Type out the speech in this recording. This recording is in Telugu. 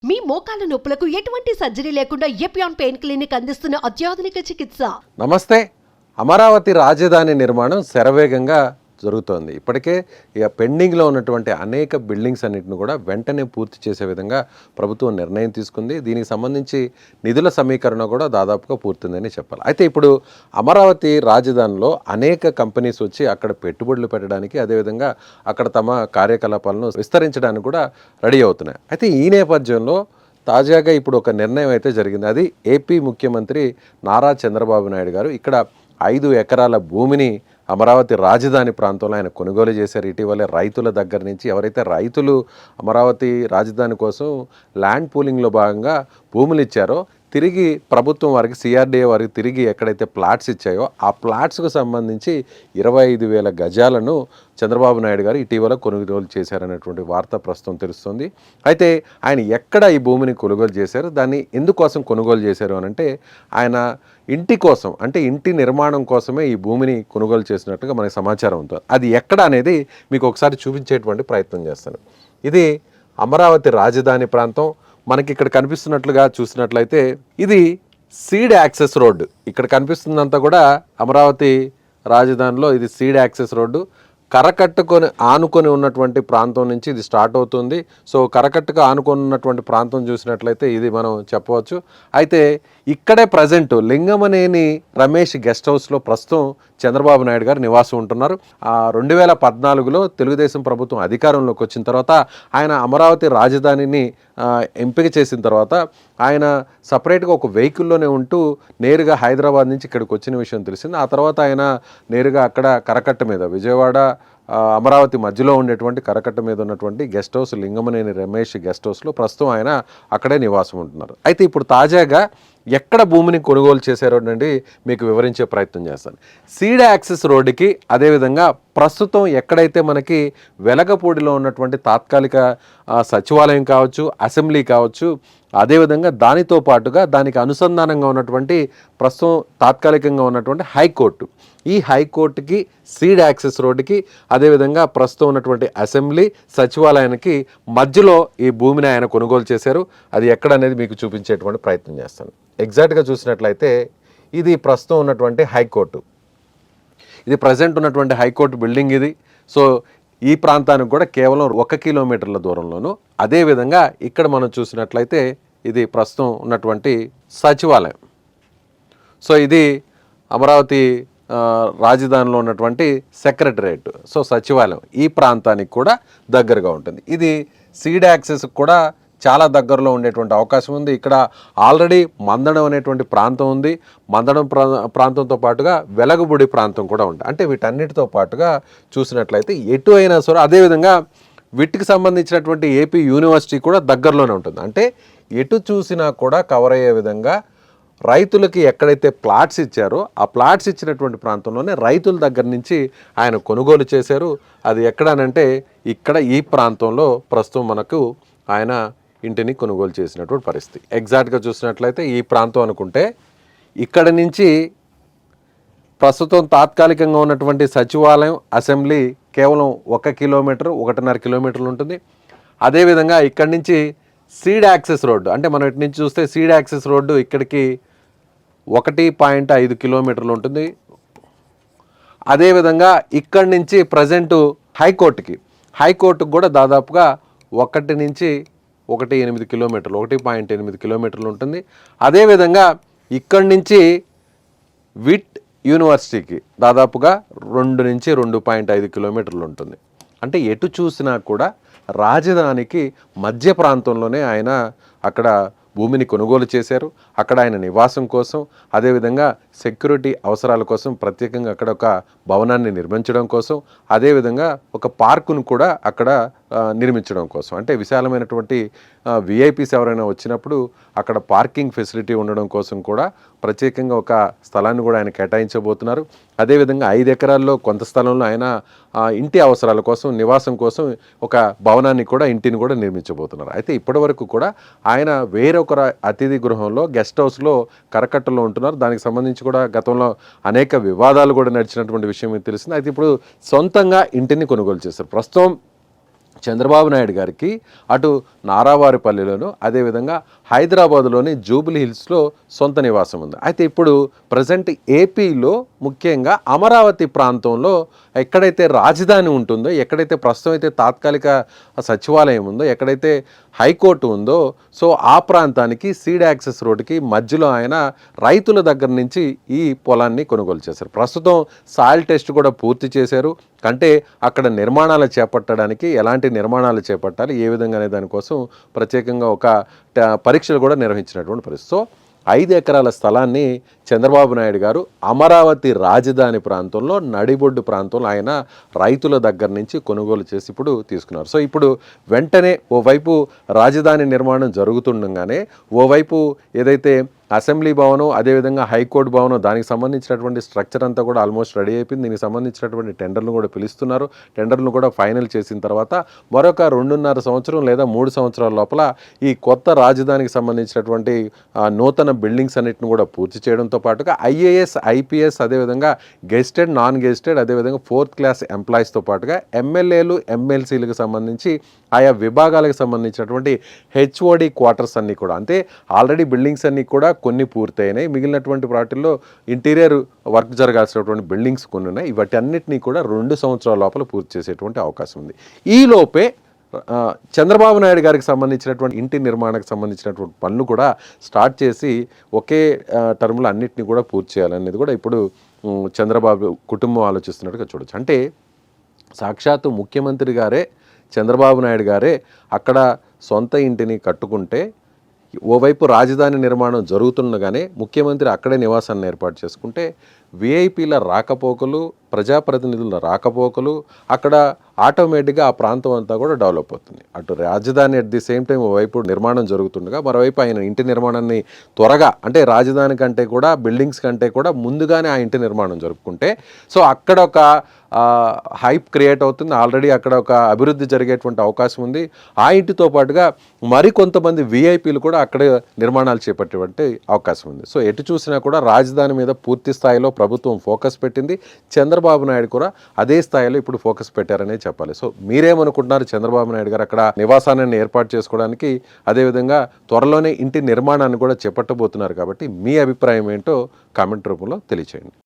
మీ మోకాల నొప్పులకు ఎటువంటి సర్జరీ లేకుండా ఎపియాన్ పెయిన్ క్లినిక్ అందిస్తున్న అత్యాధునిక చికిత్స. నమస్తే. అమరావతి రాజధాని నిర్మాణం శరవేగంగా జరుగుతోంది. ఇప్పటికే ఇక పెండింగ్లో ఉన్నటువంటి అనేక బిల్డింగ్స్ అన్నింటిని కూడా వెంటనే పూర్తి చేసే విధంగా ప్రభుత్వం నిర్ణయం తీసుకుంది. దీనికి సంబంధించి నిధుల సమీకరణ కూడా దాదాపుగా పూర్తిందని చెప్పాలి. అయితే ఇప్పుడు అమరావతి రాజధానిలో అనేక కంపెనీస్ వచ్చి అక్కడ పెట్టుబడులు పెట్టడానికి, అదేవిధంగా అక్కడ తమ కార్యకలాపాలను విస్తరించడానికి కూడా రెడీ అవుతున్నాయి. అయితే ఈ నేపథ్యంలో తాజాగా ఇప్పుడు ఒక నిర్ణయం అయితే జరిగింది. అది ఏపీ ముఖ్యమంత్రి నారా చంద్రబాబు నాయుడు గారు ఇక్కడ 5 ఎకరాల భూమిని అమరావతి రాజధాని ప్రాంతంలో ఆయన కొనుగోలు చేశారు. ఇటీవలే రైతుల దగ్గర నుంచి ఎవరైతే రైతులు అమరావతి రాజధాని కోసం ల్యాండ్ పూలింగ్లో భాగంగా భూములు ఇచ్చారో తిరిగి ప్రభుత్వం వారికి సిఆర్డీఏ వారికి తిరిగి ఎక్కడైతే ప్లాట్స్ ఇచ్చాయో ఆ ప్లాట్స్కు సంబంధించి 25,000 గజాలను చంద్రబాబు నాయుడు గారు ఇటీవల కొనుగోలు చేశారనేటువంటి వార్త ప్రస్తుతం తెలుస్తుంది. అయితే ఆయన ఎక్కడ ఈ భూమిని కొనుగోలు చేశారు, దాన్ని ఎందుకోసం కొనుగోలు చేశారు అని అంటే ఆయన ఇంటి కోసం, అంటే ఇంటి నిర్మాణం కోసమే ఈ భూమిని కొనుగోలు చేసినట్టుగా మనకి సమాచారం ఉంటుంది. అది ఎక్కడ అనేది మీకు ఒకసారి చూపించేటువంటి ప్రయత్నం చేస్తాను. ఇది అమరావతి రాజధాని ప్రాంతం. మనకి ఇక్కడ కనిపిస్తున్నట్లుగా చూసినట్లయితే ఇది సీడ్ యాక్సెస్ రోడ్డు. ఇక్కడ కనిపిస్తుందంతా కూడా అమరావతి రాజధానిలో ఇది సీడ్ యాక్సెస్ రోడ్డు. కరకట్టుకొని ఆనుకొని ఉన్నటువంటి ప్రాంతం నుంచి ఇది స్టార్ట్ అవుతుంది. సో కరకట్టుకు ఆనుకొని ఉన్నటువంటి ప్రాంతం చూసినట్లయితే ఇది మనం చెప్పవచ్చు. అయితే ఇక్కడే ప్రజెంట్ లింగమనేని రమేష్ గెస్ట్ హౌస్లో ప్రస్తుతం చంద్రబాబు నాయుడు గారు నివాసం ఉంటున్నారు. 2014లో తెలుగుదేశం ప్రభుత్వం అధికారంలోకి వచ్చిన తర్వాత ఆయన అమరావతి రాజధానిని ఎంపిక చేసిన తర్వాత ఆయన సపరేట్గా ఒక వెహికల్లోనే ఉంటూ నేరుగా హైదరాబాద్ నుంచి ఇక్కడికి వచ్చిన విషయం తెలిసింది. ఆ తర్వాత ఆయన నేరుగా అక్కడ కరకట్ట మీద విజయవాడ అమరావతి మధ్యలో ఉండేటువంటి కరకట్ట మీద ఉన్నటువంటి guest house Lingamaneni Ramesh guest హౌస్లో ప్రస్తుతం ఆయన అక్కడే నివాసం ఉంటున్నారు. అయితే ఇప్పుడు తాజాగా ఎక్కడ భూమిని కొనుగోలు చేశారో అండి మీకు వివరించే ప్రయత్నం చేస్తాను. సీడ్ యాక్సెస్ రోడ్డుకి, అదేవిధంగా ప్రస్తుతం ఎక్కడైతే మనకి వెలగపూడిలో ఉన్నటువంటి తాత్కాలిక సచివాలయం కావచ్చు, అసెంబ్లీ కావచ్చు, అదేవిధంగా దానితో పాటుగా దానికి అనుసంధానంగా ఉన్నటువంటి ప్రస్తుతం తాత్కాలికంగా ఉన్నటువంటి హైకోర్టు, ఈ హైకోర్టుకి, సీడ్ యాక్సెస్ రోడ్డుకి, అదేవిధంగా ప్రస్తుతం ఉన్నటువంటి అసెంబ్లీ సచివాలయానికి మధ్యలో ఈ భూమిని ఆయన కొనుగోలు చేశారు. అది ఎక్కడ అనేది మీకు చూపించేటువంటి ప్రయత్నం చేస్తాను. ఎగ్జాక్ట్గా చూసినట్లయితే ఇది ప్రస్తుతం ఉన్నటువంటి హైకోర్టు, ఇది ప్రజెంట్ ఉన్నటువంటి హైకోర్టు బిల్డింగ్ ఇది. సో ఈ ప్రాంతానికి కూడా కేవలం 1 కిలోమీటర్ల దూరంలోను. అదేవిధంగా ఇక్కడ మనం చూసినట్లయితే ఇది ప్రస్తుతం ఉన్నటువంటి సచివాలయం. సో ఇది అమరావతి రాజధానిలో ఉన్నటువంటి సెక్రటరేట్, సో సచివాలయం ఈ ప్రాంతానికి కూడా దగ్గరగా ఉంటుంది. ఇది సీడ్ యాక్సెస్ కూడా చాలా దగ్గరలో ఉండేటువంటి అవకాశం ఉంది. ఇక్కడ ఆల్రెడీ మందడం అనేటువంటి ప్రాంతం ఉంది. మందడం ప్రాంతంతో పాటుగా వెలగబుడి ప్రాంతం కూడా ఉంది. అంటే వీటన్నిటితో పాటుగా చూసినట్లయితే ఎటు అయినా సరే, అదేవిధంగా వీటికి సంబంధించినటువంటి ఏపీ యూనివర్సిటీ కూడా దగ్గరలోనే ఉంటుంది. అంటే ఎటు చూసినా కూడా కవర్ అయ్యే విధంగా రైతులకి ఎక్కడైతే ప్లాట్స్ ఇచ్చారో ఆ ప్లాట్స్ ఇచ్చినటువంటి ప్రాంతంలోనే రైతుల దగ్గర నుంచి ఆయన కొనుగోలు చేశారు. అది ఎక్కడనంటే ఇక్కడ ఈ ప్రాంతంలో ప్రస్తుతం మనకు ఆయన ఇంటిని కొనుగోలు చేసినటువంటి పరిస్థితి. ఎగ్జాక్ట్గా చూసినట్లయితే ఈ ప్రాంతం అనుకుంటే ఇక్కడ నుంచి ప్రస్తుతం తాత్కాలికంగా ఉన్నటువంటి సచివాలయం, అసెంబ్లీ కేవలం 1 కిలోమీటర్, 1.5 కిలోమీటర్లు ఉంటుంది. అదేవిధంగా ఇక్కడి నుంచి సీడ్ యాక్సెస్ రోడ్డు, అంటే మనం ఇటు నుంచి చూస్తే సీడ్ యాక్సెస్ రోడ్డు ఇక్కడికి 1.5 కిలోమీటర్లు ఉంటుంది. అదేవిధంగా ఇక్కడి నుంచి ప్రజెంటు హైకోర్టుకు కూడా దాదాపుగా 1 నుంచి 1.8 కిలోమీటర్లు, 1.8 కిలోమీటర్లు ఉంటుంది. అదేవిధంగా ఇక్కడి నుంచి విట్ యూనివర్సిటీకి దాదాపుగా 2 నుంచి 2.5 కిలోమీటర్లు ఉంటుంది. అంటే ఎటు చూసినా కూడా రాజధానికి మధ్య ప్రాంతంలోనే ఆయన అక్కడ భూమిని కొనుగోలు చేశారు. అక్కడ ఆయన నివాసం కోసం, అదేవిధంగా సెక్యూరిటీ అవసరాల కోసం ప్రత్యేకంగా అక్కడ ఒక భవనాన్ని నిర్మించడం కోసం, అదేవిధంగా ఒక పార్కును కూడా అక్కడ నిర్మించడం కోసం, అంటే విశాలమైనటువంటి విఐపీస్ ఎవరైనా వచ్చినప్పుడు అక్కడ పార్కింగ్ ఫెసిలిటీ ఉండడం కోసం కూడా ప్రత్యేకంగా ఒక స్థలాన్ని కూడా ఆయన కేటాయించబోతున్నారు. అదేవిధంగా 5 ఎకరాల్లో కొంత స్థలంలో ఆయన ఇంటి అవసరాల కోసం, నివాసం కోసం ఒక భవనాన్ని కూడా, ఇంటిని కూడా నిర్మించబోతున్నారు. అయితే ఇప్పటి వరకు కూడా ఆయన వేరొక అతిథి గృహంలో, గెస్ట్ హౌస్లో కరకట్టలో ఉంటున్నారు. దానికి సంబంధించి కూడా గతంలో అనేక వివాదాలు కూడా నడిచినటువంటి విషయం మీకు తెలిసింది. అయితే ఇప్పుడు సొంతంగా ఇంటిని కొనుగోలు చేస్తారు. ప్రస్తుతం చంద్రబాబు నాయుడు గారికి అటు నారావారిపల్లిలోను అదేవిధంగా హైదరాబాదులోని జూబ్లీ హిల్స్లో సొంత నివాసం ఉంది. అయితే ఇప్పుడు ప్రజెంట్ ఏపీలో ముఖ్యంగా అమరావతి ప్రాంతంలో ఎక్కడైతే రాజధాని ఉంటుందో, ఎక్కడైతే ప్రస్తుతం అయితే తాత్కాలిక సచివాలయం ఉందో, ఎక్కడైతే హైకోర్టు ఉందో, సో ఆ ప్రాంతానికి సీడ్ యాక్సెస్ రోడ్డుకి మధ్యలో ఆయన రైతుల దగ్గర నుంచి ఈ పొలాన్ని కొనుగోలు చేశారు. ప్రస్తుతం సాయిల్ టెస్ట్ కూడా పూర్తి చేశారు. అంటే అక్కడ నిర్మాణాలు చేపట్టడానికి ఎలాంటి నిర్మాణాలు చేపట్టాలి, ఏ విధంగా అనే దానికోసం ప్రత్యేకంగా ఒక పరీక్షలు కూడా నిర్వహించినటువంటి పరిస్థితి. సో 5 ఎకరాల స్థలాన్ని చంద్రబాబు నాయుడు గారు అమరావతి రాజధాని ప్రాంతంలో నడిబొడ్డు ప్రాంతంలో ఆయన రైతుల దగ్గర నుంచి కొనుగోలు చేసి ఇప్పుడు తీసుకున్నారు. సో ఇప్పుడు వెంటనే ఓవైపు రాజధాని నిర్మాణం జరుగుతుండగానే ఓవైపు ఏదైతే అసెంబ్లీ భవనం అదేవిధంగా హైకోర్టు భవనం దానికి సంబంధించినటువంటి స్ట్రక్చర్ అంతా కూడా ఆల్మోస్ట్ రెడీ అయిపోయింది. దీనికి సంబంధించినటువంటి టెండర్లు కూడా పిలుస్తున్నారు. టెండర్లను కూడా ఫైనల్ చేసిన తర్వాత మరొక 2.5 సంవత్సరం లేదా 3 సంవత్సరాల లోపల ఈ కొత్త రాజధానికి సంబంధించినటువంటి నూతన బిల్డింగ్స్ అన్నిటిని కూడా పూర్తి చేయడంతో పాటుగా ఐఏఎస్ ఐపీఎస్ అదేవిధంగా గెస్టెడ్ నాన్ గెస్టెడ్ అదేవిధంగా 4th క్లాస్ ఎంప్లాయీస్తో పాటుగా ఎమ్మెల్యేలు ఎమ్మెల్సీలకు సంబంధించి ఆయా విభాగాలకు సంబంధించినటువంటి హెచ్ఓడి క్వార్టర్స్ అన్నీ కూడా అంటే ఆల్రెడీ బిల్డింగ్స్ అన్నీ కూడా కొన్ని పూర్తయినాయి. మిగిలినటువంటి వాటిల్లో ఇంటీరియర్ వర్క్ జరగాల్సినటువంటి బిల్డింగ్స్ కొన్ని ఉన్నాయి. వాటి అన్నిటినీ కూడా 2 సంవత్సరాల లోపల పూర్తి చేసేటువంటి అవకాశం ఉంది. ఈ లోపే చంద్రబాబు నాయుడు గారికి సంబంధించినటువంటి ఇంటి నిర్మాణానికి సంబంధించినటువంటి పనులు కూడా స్టార్ట్ చేసి ఒకే టర్మ్లో అన్నిటినీ కూడా పూర్తి చేయాలనేది కూడా ఇప్పుడు చంద్రబాబు కుటుంబం ఆలోచిస్తున్నట్టుగా చూడొచ్చు. అంటే సాక్షాత్తు ముఖ్యమంత్రి గారే చంద్రబాబు నాయుడు గారే అక్కడ సొంత ఇంటిని కట్టుకుంటే ఓవైపు రాజధాని నిర్మాణం జరుగుతుండగానే ముఖ్యమంత్రి అక్కడే నివాసాన్ని ఏర్పాటు చేసుకుంటే విఐపీల రాకపోకలు ప్రజాప్రతినిధుల రాకపోకలు అక్కడ ఆటోమేటిక్గా ఆ ప్రాంతం అంతా కూడా డెవలప్ అవుతుంది. అటు రాజధాని అట్ ది సేమ్ టైం ఓవైపు నిర్మాణం జరుగుతుండగా మరోవైపు ఆయన ఇంటి నిర్మాణాన్ని త్వరగా అంటే రాజధాని కంటే కూడా బిల్డింగ్స్ కంటే కూడా ముందుగానే ఆ ఇంటి నిర్మాణం జరుపుకుంటే సో అక్కడ ఒక హైప్ క్రియేట్ అవుతుంది. ఆల్రెడీ అక్కడ ఒక అభివృద్ధి జరిగేటువంటి అవకాశం ఉంది. ఆ ఇంటితో పాటుగా మరికొంతమంది విఐపీలు కూడా అక్కడే నిర్మాణాలు చేపట్టేటువంటి అవకాశం ఉంది. సో ఎటు చూసినా కూడా రాజధాని మీద పూర్తి స్థాయిలో ప్రభుత్వం ఫోకస్ పెట్టింది. చంద్రబాబు నాయుడు కూడా అదే స్థాయిలో ఇప్పుడు ఫోకస్ పెట్టారనే చెప్పాలి. సో మీరేమనుకుంటున్నారు? చంద్రబాబు నాయుడు గారు అక్కడ నివాసాన్ని ఏర్పాటు చేసుకోవడానికి అదేవిధంగా త్వరలోనే ఇంటి నిర్మాణాన్ని కూడా చేపట్టబోతున్నారు కాబట్టి మీ అభిప్రాయం ఏంటో కామెంట్ రూపంలో తెలియచేయండి.